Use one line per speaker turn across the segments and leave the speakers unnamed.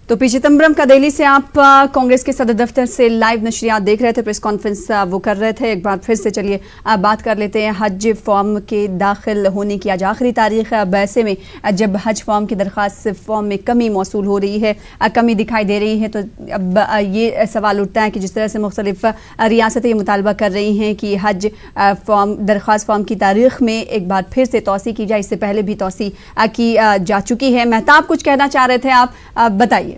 तो पी चिदम्बरम का दिल्ली से आप कांग्रेस के सदर दफ्तर से लाइव नशरियात देख रहे थे, प्रेस कॉन्फ्रेंस वो कर रहे थे। एक बार फिर से चलिए बात कर लेते हैं हज फॉर्म के दाखिल होने की आज आखिरी तारीख है। अब ऐसे में जब हज फॉर्म की दरख्वास्त फॉर्म में कमी मौसूल हो रही है, कमी दिखाई दे रही है, तो अब ये सवाल उठता है कि जिस तरह से मुख्तलिफ रियासतें ये मुतालबा कर रही हैं कि हज दरख्वास्त फॉर्म की तारीख में एक बार फिर से तोसी की जाए। इससे पहले भी तोसी की जा चुकी है। मेहताब कुछ कहना चाह रहे थे, आप बताइए।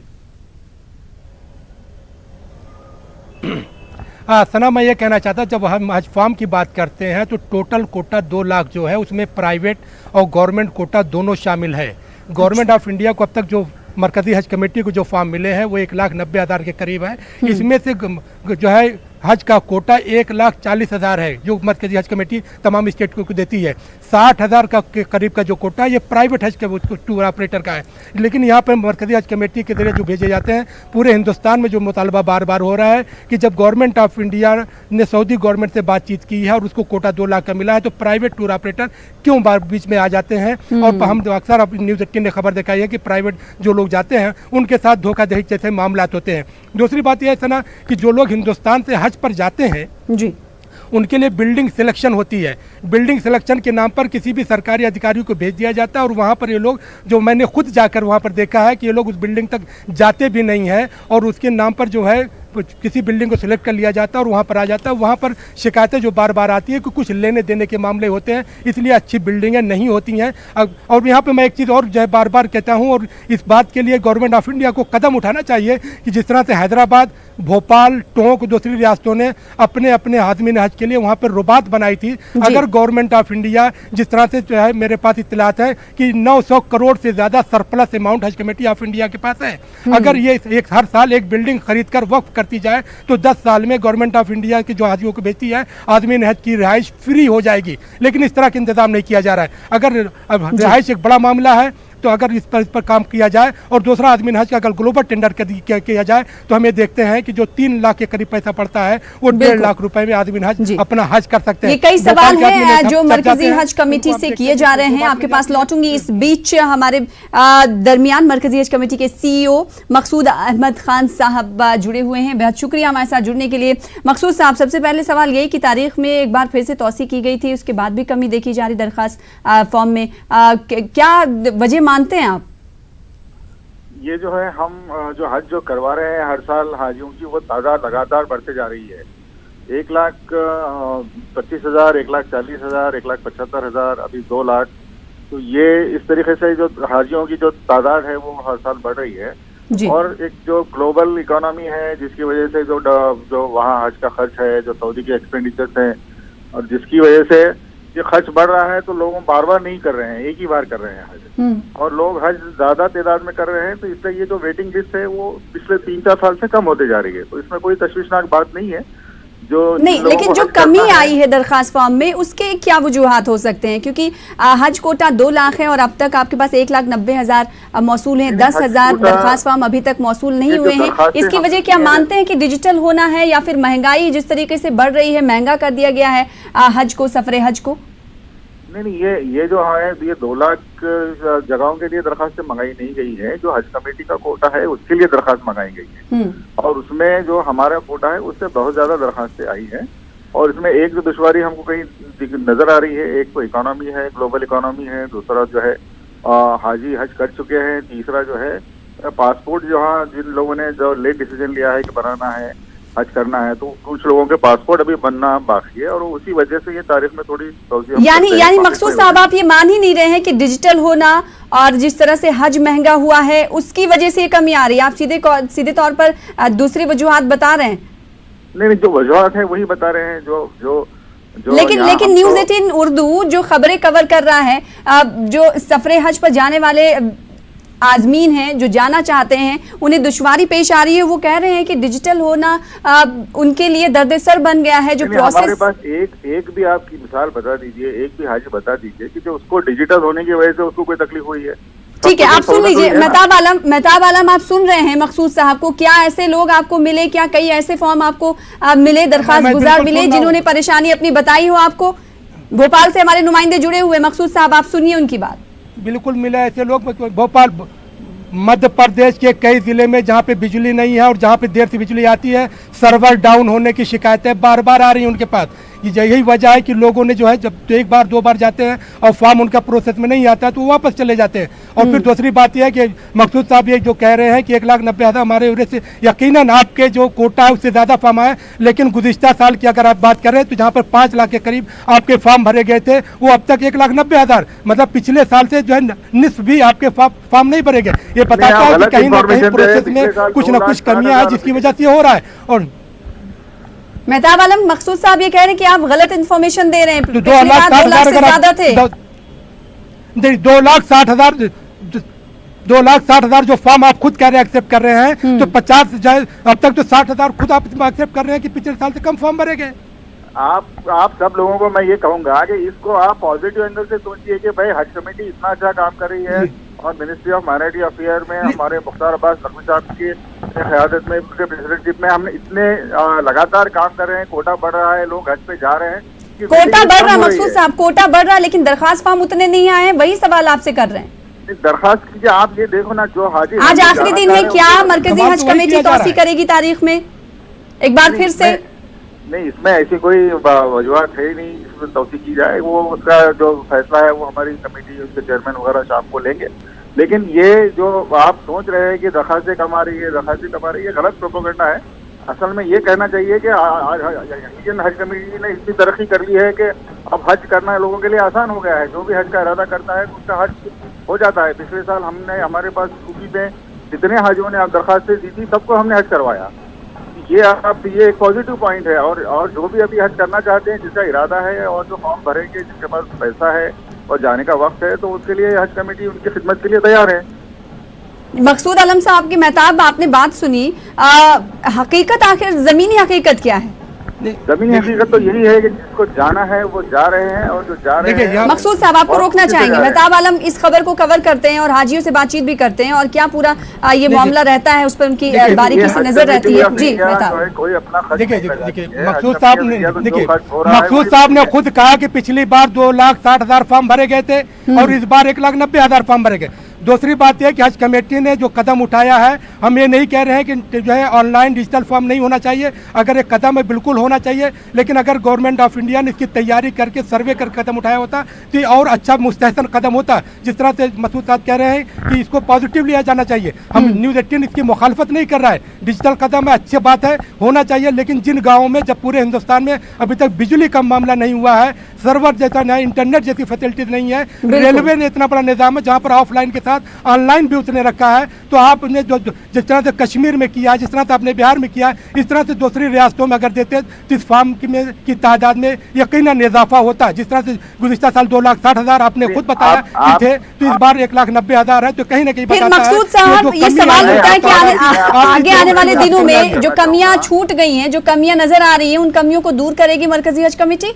सना, मैं ये कहना चाहता, जब हम हज फॉर्म की बात करते हैं तो टोटल कोटा 2 लाख जो है उसमें प्राइवेट और गवर्नमेंट कोटा दोनों शामिल है। गवर्नमेंट ऑफ इंडिया को अब तक जो मरकजी हज कमेटी को जो फॉर्म मिले हैं वो 1,90,000 के करीब है। इसमें से जो है हज का कोटा 1,40,000 है जो मरकजी हज कमेटी तमाम स्टेट को देती है। 60,000 का के करीब का जो कोटा है ये प्राइवेट हज के टूर ऑपरेटर का है। लेकिन यहाँ पर मरकजी हज कमेटी के जरिए जो भेजे जाते हैं, पूरे हिंदुस्तान में जो मुतालबा बार बार हो रहा है कि जब गवर्नमेंट ऑफ इंडिया ने सऊदी गवर्नमेंट से बातचीत की है और उसको कोटा 2 लाख का मिला है, तो प्राइवेट टूर ऑपरेटर क्यों बीच में आ जाते हैं। और हम अक्सर न्यूज़ 18 ने खबर दिखाई है कि प्राइवेट जो लोग जाते हैं उनके साथ धोखाधड़ी जैसे मामला होते हैं। दूसरी बात यह है ना कि जो लोग हिंदुस्तान से हज पर जाते हैं
जी,
उनके लिए बिल्डिंग सिलेक्शन होती है। बिल्डिंग सिलेक्शन के नाम पर किसी भी सरकारी अधिकारी को भेज दिया जाता है और वहाँ पर ये लोग, जो मैंने खुद जाकर वहाँ पर देखा है कि ये लोग उस बिल्डिंग तक जाते भी नहीं हैं और उसके नाम पर जो है किसी बिल्डिंग को सिलेक्ट कर लिया जाता है और वहाँ पर आ जाता है। वहाँ पर शिकायतें जो बार बार आती है कि कुछ लेने देने के मामले होते हैं, इसलिए अच्छी बिल्डिंगें नहीं होती हैं। और यहाँ पे मैं एक चीज़ और जो है बार बार कहता हूँ, और इस बात के लिए गवर्नमेंट ऑफ इंडिया को कदम उठाना चाहिए कि जिस तरह से हैदराबाद, भोपाल, टोंक, दूसरी रियासतों ने अपने अपने हाज़मीन हज के लिए वहाँ पर रुबात बनाई थी। अगर गवर्नमेंट ऑफ इंडिया जिस तरह से जो है, मेरे पास इत्तलात है कि 900 करोड़ से ज़्यादा सरप्लस अमाउंट हज कमेटी ऑफ इंडिया के पास है। अगर ये हर साल एक बिल्डिंग खरीद कर वक्फ करती जाए तो 10 साल में गवर्नमेंट ऑफ इंडिया की जो हाजियों को भेजती है आदमी हज की रिहाइश फ्री हो जाएगी। लेकिन इस तरह का इंतजाम नहीं किया जा रहा है। अगर रिहाइश एक बड़ा मामला है तो अगर इस पर काम किया जाए, और दूसरा आदमी हज का अगर ग्लोबल टेंडर किया जाए तो हम ये देखते हैं कि जो 3 लाख के करीब पैसा पड़ता है वो 1.5 लाख रुपए में आदमी हज अपना हज कर सकते हैं।
ये कई सवाल हैं जो मरकजी हज कमेटी से किए जा रहे हैं। आपके पास लौटूंगी। इस बीच हमारे दरमियान मरकजी हज कमेटी के CEO मकसूद अहमद खान साहब जुड़े हुए हैं। बेहद शुक्रिया हमारे साथ जुड़ने के लिए। मकसूद साहब, सबसे पहले सवाल यही कि तारीख में एक बार फिर से तोसी की गई थी, उसके बाद भी कमी देखी जा रही दरखास्त फॉर्म में, क्या वजह मानते हैं आप?
ये जो है, हम जो हज जो करवा रहे हैं हर साल हाजियों की, वो तादाद लगातार बढ़ते जा रही है। 1,25,000, 1,40,000, 1,75,000, अभी 2 लाख। तो ये इस तरीके से जो हाजियों की जो तादाद है वो हर साल बढ़ रही है। और एक जो ग्लोबल इकोनॉमी है जिसकी वजह से जो वहाँ हज का खर्च है, जो सऊदी के एक्सपेंडिचर्स हैं, और जिसकी वजह से ये खर्च बढ़ रहा है, तो लोग बार बार नहीं कर रहे हैं, एक ही बार कर रहे हैं हज। और लोग हज ज्यादा तादाद में कर रहे हैं, तो इसलिए ये जो वेटिंग लिस्ट है वो पिछले 3-4 साल से कम होते जा रही है। तो इसमें कोई तशवीशनाक बात नहीं है। जो नहीं, लेकिन जो कमी आई है दरखास्त फॉर्म में, उसके क्या वजूहात हो सकते हैं? क्योंकि हज कोटा 2 लाख है और अब तक आपके पास 1,90,000 मौसूल हैं, 10,000 दरखास्त फॉर्म अभी तक मौसूल नहीं हुए हैं। इसकी वजह क्या मानते हैं कि डिजिटल होना है, या फिर महंगाई जिस तरीके से बढ़ रही है, महंगा कर दिया गया है हज को, सफरे हज को? नहीं, ये जो है, ये 2 लाख जगहों के लिए दरखास्तें मंगाई नहीं गई है। जो हज कमेटी का कोटा है उसके लिए दरखास्त मंगाई गई है, और उसमें जो हमारा कोटा है उससे बहुत ज्यादा दरखास्तें आई है। और इसमें एक जो दुश्वारी हमको कहीं नजर आ रही है, एक तो इकोनॉमी है, ग्लोबल इकोनॉमी है, दूसरा जो है हाजी हज कर चुके हैं, तीसरा जो है पासपोर्ट, जो जिन लोगों ने जो लेट डिसीजन लिया है कि बनाना है, हज करना है, तो कुछ लोगों के पासपोर्ट अभी बनना बाकी है, और उसी वजह से ये तारीख में थोड़ी
यानी मकसूद साहब, आप ये मान ही नहीं रहे हैं कि डिजिटल होना और जिस तरह से हज महंगा हुआ है उसकी वजह से ये कमी आ रही है? आप सीधे तौर पर दूसरी वजूहात बता रहे हैं?
नहीं, जो वजूहात है वही बता रहे हैं। जो
लेकिन न्यूज़ 18 उर्दू जो खबरें कवर कर रहा है, जो सफरे हज पर जाने वाले आजमीन हैं, जो जाना चाहते हैं, उन्हें दुश्वारी पेश आ रही है। वो कह रहे हैं कि डिजिटल होना उनके लिए दर्द-ए-सर बन गया है। जो प्रोसेस, हमारे पास एक भी आपकी मिसाल बता दीजिए, एक भी हाजी बता दीजिए कि जो उसको डिजिटल होने की वजह से उसको कोई तकलीफ हुई है। ठीक है, आप सुन लीजिए। मेहताब आलम, आप सुन रहे हैं मकसूद साहब को। क्या ऐसे लोग आपको मिले, क्या कई ऐसे फॉर्म आपको मिले, दरखास्त गुजार मिले जिन्होंने परेशानी अपनी बताई हो आपको? भोपाल से हमारे नुमाइंदे जुड़े हुए। मकसूद साहब, आप सुनिए उनकी बात।
बिल्कुल मिला ऐसे लोग। भोपाल मध्य प्रदेश के कई जिले में जहाँ पे बिजली नहीं है और जहाँ पे देर से बिजली आती है, सर्वर डाउन होने की शिकायतें बार बार आ रही हैं उनके पास। यही वजह है कि लोगों ने जो है जब एक बार दो बार जाते हैं और फॉर्म उनका प्रोसेस में नहीं आता है तो वो वापस चले जाते हैं। और फिर दूसरी बात यह है कि मकसूद साहब ये जो कह रहे हैं कि 1,90,000 हमारे वजह से यकीनन आपके जो कोटा है उससे ज़्यादा फॉर्म आए, लेकिन गुज़िश्ता साल की अगर आप बात करें तो जहाँ पर 5 लाख के करीब आपके फॉर्म भरे गए थे, वो अब तक 1,90,000, मतलब पिछले साल से जो है निस्फ भी आपके फॉर्म नहीं भरे गए। ये बताता है कि कहीं ना कहीं प्रोसेस में कुछ ना कुछ कमियां हैं जिसकी वजह से हो रहा है। और
मेहताब आलम, मकसूद साहब ये कह रहे हैं कि आप गलत इन्फॉर्मेशन दे रहे हैं।
तो 2,60,000
से ज्यादा थे,
2,60,000 जो फॉर्म आप खुद कह रहे हैं एक्सेप्ट कर रहे हैं, तो 50 जाए अब तक तो 60,000 खुद आप एक्सेप्ट कर रहे हैं कि पिछले साल से कम फॉर्म भरे गए।
आप सब लोगों को मैं ये कहूंगा कि इसको आप पॉजिटिव एंगल से सोचिए कि भाई हज कमेटी इतना अच्छा काम कर रही है और मिनिस्ट्री ऑफ माइनॉरिटी अफेयर में हमारे मुख्तार अब्बास नकवी साहब की क़यादत में, उनके प्रेसिडेंटशिप में हमने इतने लगातार काम कर रहे हैं, कोटा बढ़ रहा है, लोग हज पे जा रहे हैं।
कोटा बढ़ रहा है मकसूद साहब, कोटा बढ़ रहा है, लेकिन दरखास्त फॉर्म उतने नहीं आए हैं, वही सवाल आपसे कर रहे हैं।
दरखास्त कीजिए, आप ये देखो ना जो हाजी
आज आखिरी दिन है, क्या मरकजी हज कमेटी तौसी करेगी तारीख में एक बार फिर से?
नहीं, इसमें ऐसी कोई वजूहत है ही नहीं इसमें तौसी की जाए। वो उसका जो फैसला है वो हमारी कमेटी उसके चेयरमैन वगैरह शाम को लेंगे। लेकिन ये जो आप सोच रहे हैं कि दरखास्तें कम आ रही है, दरखास्तें कम आ रही है, ये गलत प्रोपेगेंडा है। असल में ये कहना चाहिए कि इंडियन हज कमेटी ने इतनी तरक्की कर ली है कि अब हज करना लोगों के लिए आसान हो गया है। जो भी हज का इरादा करता है उसका हज हो जाता है। पिछले साल हमने हमारे पास सूची में जितने हाजियों ने दरखास्तें दी थी सबको हमने हज करवाया। ये एक पॉजिटिव पॉइंट है। और जो भी अभी हज करना चाहते हैं, जिसका इरादा है और जो फॉर्म भरेंगे, जिसके पास पैसा है और जाने का वक्त है, तो उसके लिए हज कमेटी उनकी खिदमत के लिए तैयार है।
मकसूद आलम साहब की मेहताब, आपने बात सुनी, हकीकत आखिर जमीनी हकीकत क्या है?
जमीनी हकीकत तो यही है कि जिसको जाना है वो जा रहे हैं और जो जा रहे हैं।
मकसूद साहब, आपको रोकना चाहेंगे, मेहताब आलम इस खबर को कवर करते हैं और हाजियों से बातचीत भी करते हैं, और क्या पूरा ये मामला रहता है उस पर उनकी बारीकी से नजर रहती है। जी मेहताब,
कोई अपना
देखिए मकसूद साहब ने खुद कहा कि पिछली बार 2,60,000 फॉर्म भरे गए थे और इस बार 1,90,000 फॉर्म भरे गए। दूसरी बात यह कि हज कमेटी ने जो कदम उठाया है, हम ये नहीं कह रहे हैं कि जो है ऑनलाइन डिजिटल फॉर्म नहीं होना चाहिए, अगर एक कदम है बिल्कुल होना चाहिए, लेकिन अगर गवर्नमेंट ऑफ इंडिया ने इसकी तैयारी करके सर्वे कर कदम उठाया होता तो और अच्छा मुस्तहसन कदम होता। जिस तरह से मसूद साहब कह रहे हैं कि इसको पॉजिटिव लिया जाना चाहिए, हम न्यूज़ 18 इसकी मुखालफत नहीं कर रहा है। डिजिटल कदम है, अच्छी बात है, होना चाहिए, लेकिन जिन गाँवों में जब पूरे हिंदुस्तान में अभी तक बिजली का मामला नहीं हुआ है, सर्वर जैसा नहीं, इंटरनेट जैसी फैसिलिटीज नहीं है, रेलवे ने इतना बड़ा निज़ाम है जहाँ पर ऑफलाइन के साथ ऑनलाइन भी उसने रखा है, तो आपने जो जिस तरह से कश्मीर में किया, जिस तरह से आपने बिहार में किया, इस तरह से दूसरी रियासतों में अगर देते तो इस फॉर्म की तादाद में यकीनन इजाफा होता। जिस तरह से गुज़िश्ता साल 2,60,000 आपने खुद बताया कि थे, तो इस बार 1,90,000 है, तो कहीं ना कहीं बताता है।
मकसूद साहब, ये सवाल उठता है कि आगे आने वाले दिनों में जो कमियां छूट गई हैं, जो कमियां नजर आ रही हैं, उन कमियों को दूर करेगी मरकजी हज कमेटी?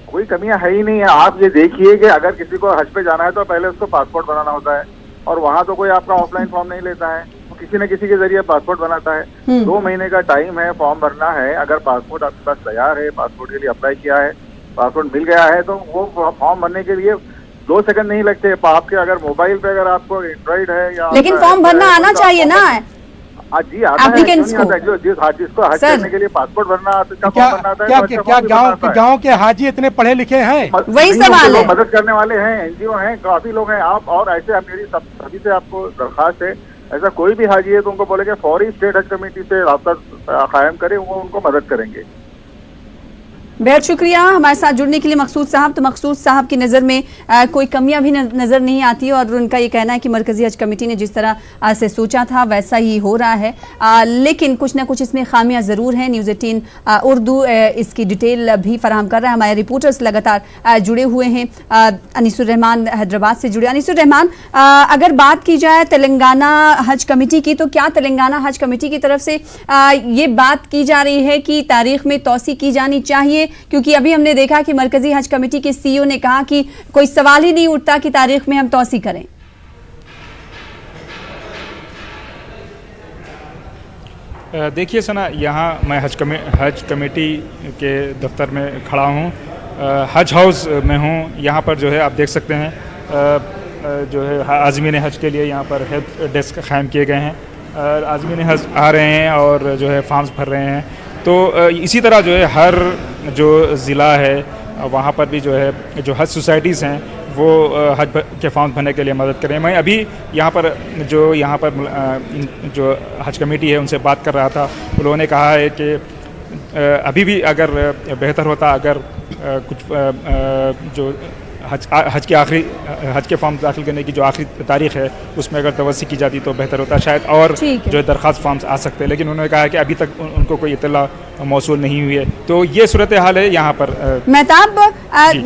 कोई कमियां है ही नहीं है। आप ये देखिए कि अगर किसी को हज पे जाना है तो पहले उसको पासपोर्ट बनाना होता है, और वहाँ तो कोई आपका ऑफलाइन फॉर्म नहीं लेता है, तो किसी न किसी के जरिए पासपोर्ट बनाता है। 2 महीने का टाइम है, फॉर्म भरना है। अगर पासपोर्ट आपके पास तैयार है, पासपोर्ट के लिए अप्लाई किया है, पासपोर्ट मिल गया है, तो वो फॉर्म भरने के लिए 2 सेकंड नहीं लगते। आपके अगर मोबाइल पे अगर आपको एंड्रॉइड है या,
लेकिन फॉर्म भरना आना चाहिए ना।
जी आता है, जिसको हज करने के लिए पासपोर्ट भरना आता है।
क्या गाँव के हाजी इतने पढ़े लिखे हैं?
वही सवाल है।
मदद करने वाले हैं, एनजीओ हैं, काफी लोग हैं। आप और ऐसे मेरी सभी से आपको दरखास्त है, ऐसा कोई भी हाजी है तो उनको बोलेंगे फौरी स्टेट हज कमेटी से राब्ता कायम करें, वो उनको मदद करेंगे।
बेहद शुक्रिया हमारे साथ जुड़ने के लिए मकसूद साहब। तो मकसूद साहब की नज़र में कोई कमियां भी नज़र नहीं आती, और उनका ये कहना है कि मरकज़ी हज कमेटी ने जिस तरह से सोचा था वैसा ही हो रहा है, लेकिन कुछ ना कुछ इसमें खामियां ज़रूर हैं। न्यूज़ 18 उर्दू इसकी डिटेल भी फराहम कर रहा है। हमारे रिपोर्टर्स लगातार जुड़े हुए हैं। अनीसुर रहमान हैदराबाद से जुड़े। अनीसुर रहमान, अगर बात की जाए तेलंगाना हज कमेटी की, तो क्या तेलंगाना हज कमेटी की तरफ से ये बात की जा रही है कि तारीख में तौसी की जानी चाहिए? क्योंकि अभी हमने देखा कि मरकजी हज कमेटी के सीईओ ने कहा कि कोई सवाल ही नहीं उठता कि तारीख में हम तौसी करें।
देखिए सना, यहाँ मैं हज कमेटी के दफ्तर में खड़ा हूँ, हज हाउस में हूँ। यहाँ पर जो है आप देख सकते हैं जो है आज़मीन हज के लिए यहाँ पर हेल्प डेस्क कायम किए गए हैं और आज़मीन हज आ रहे हैं और जो है फॉर्म्स भर रहे हैं। तो इसी तरह जो है हर जो ज़िला है वहाँ पर भी जो है जो हज सोसाइटीज़ हैं वो हज के फॉर्म भरने के लिए मदद करें। मैं अभी यहाँ पर जो हज कमेटी है उनसे बात कर रहा था। उन्होंने कहा है कि अभी भी अगर बेहतर होता अगर कुछ जो हज के फॉर्म दाखिल करने की जो आखिरी तारीख है उसमें अगर तवस्सी की जाती तो बेहतर होता शायद, और जो दरख्वास्त फॉर्म्स आ सकते हैं, लेकिन उन्होंने कहा कि अभी तक उनको कोई इत्तला मौसूल नहीं हुई है। तो ये सूरत हाल है यहाँ पर।
मेहताब,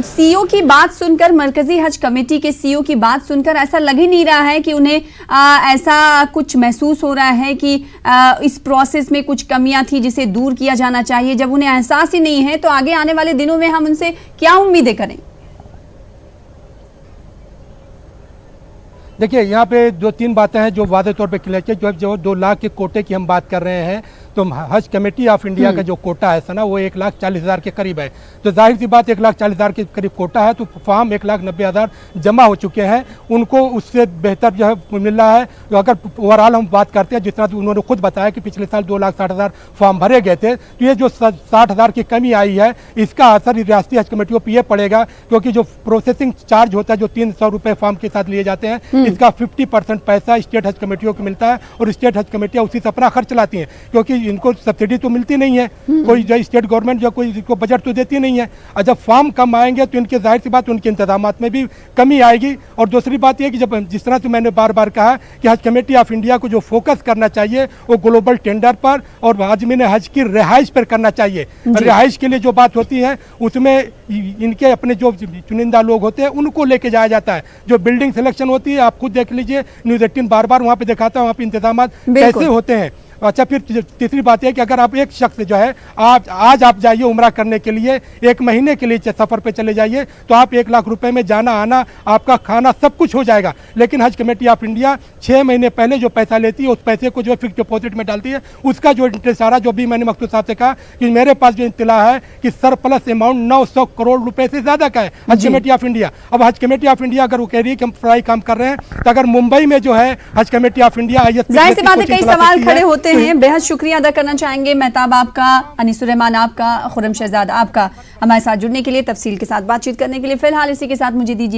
सीईओ की बात सुनकर, मरकजी हज कमेटी के सीईओ की बात सुनकर ऐसा लग ही नहीं रहा है कि उन्हें ऐसा कुछ महसूस हो रहा है कि इस प्रोसेस में कुछ कमियां थी जिसे दूर किया जाना चाहिए। जब उन्हें एहसास ही नहीं है तो आगे आने वाले दिनों में हम उनसे क्या उम्मीदें करें?
देखिए, यहाँ पे जो 3 बातें हैं जो वाज़ेह तौर पे क्लियर है। जो 2 लाख के कोटे की हम बात कर रहे हैं, तो हज कमेटी ऑफ इंडिया का जो कोटा है सना वो 1,40,000 के करीब है। तो जाहिर सी बात 1,40,000 के करीब कोटा है, तो फॉर्म 1,90,000 जमा हो चुके हैं। उनको उससे बेहतर जो है मिल रहा है। तो अगर ओवरऑल हम बात करते हैं, जिस तरह उन्होंने खुद बताया कि पिछले साल 2,60,000 फॉर्म भरे गए थे, तो ये जो 60,000 की कमी आई है इसका असर रियासती हज कमेटियों पर ये पड़ेगा, क्योंकि जो प्रोसेसिंग चार्ज होता है जो 300 रुपये फॉर्म के साथ लिए जाते हैं, इसका 50% पैसा स्टेट हज कमेटियों को मिलता है और स्टेट हज कमेटियां उसी से अपना खर्च चलाती हैं, क्योंकि इनको सब्सिडी तो मिलती नहीं है, कोई जो स्टेट गवर्नमेंट जो कोई इनको बजट तो देती नहीं है। और जब फॉर्म कम आएंगे तो इनके जाहिर सी बात उनके इंतजामात में भी कमी आएगी। और दूसरी बात यह कि जब जिस तरह से मैंने बार बार कहा कि हज कमेटी ऑफ इंडिया को जो फोकस करना चाहिए वो ग्लोबल टेंडर पर और आज़मीन हज की रिहाइश पर करना चाहिए। रिहाइश के लिए जो बात होती है उसमें इनके अपने जो चुनिंदा लोग होते हैं उनको लेके जाया जाता है। जो बिल्डिंग सिलेक्शन होती है, आप खुद देख लीजिए, न्यूज़ 18 बार बार वहाँ पे दिखाता है वहाँ पे इंतजाम कैसे होते हैं। अच्छा, फिर तीसरी बात है कि अगर आप एक शख्स जो है आज आप जाइए उम्रा करने के लिए, 1 महीने के लिए सफ़र पे चले जाइए, तो आप 1 लाख रुपए में जाना आना, आपका खाना सब कुछ हो जाएगा। लेकिन हज कमेटी ऑफ इंडिया 6 महीने पहले जो पैसा लेती है उस पैसे को जो है फिक्स डिपॉजिट में डालती है, उसका जो इंटरेस्ट आ रहा, जो भी मैंने मकसूद साहब से कहा कि मेरे पास जो इत्तला है कि सरप्लस अमाउंट 900 करोड़ रुपए से ज़्यादा का है हज कमेटी ऑफ इंडिया। अब हज कमेटी ऑफ इंडिया अगर वो कह रही है कि हम फ्राई काम कर रहे हैं, तो अगर मुंबई में जो है हज कमेटी ऑफ इंडिया
जाहिर सी बात है कई सवाल खड़े होते हैं। बेहद शुक्रिया अदा करना चाहेंगे मेहताब आपका, अनीसुर-रहमान आपका, खुर्रम शहजाद आपका, हमारे साथ जुड़ने के लिए, तफसील के साथ बातचीत करने के लिए। फिलहाल इसी के साथ मुझे दीजिए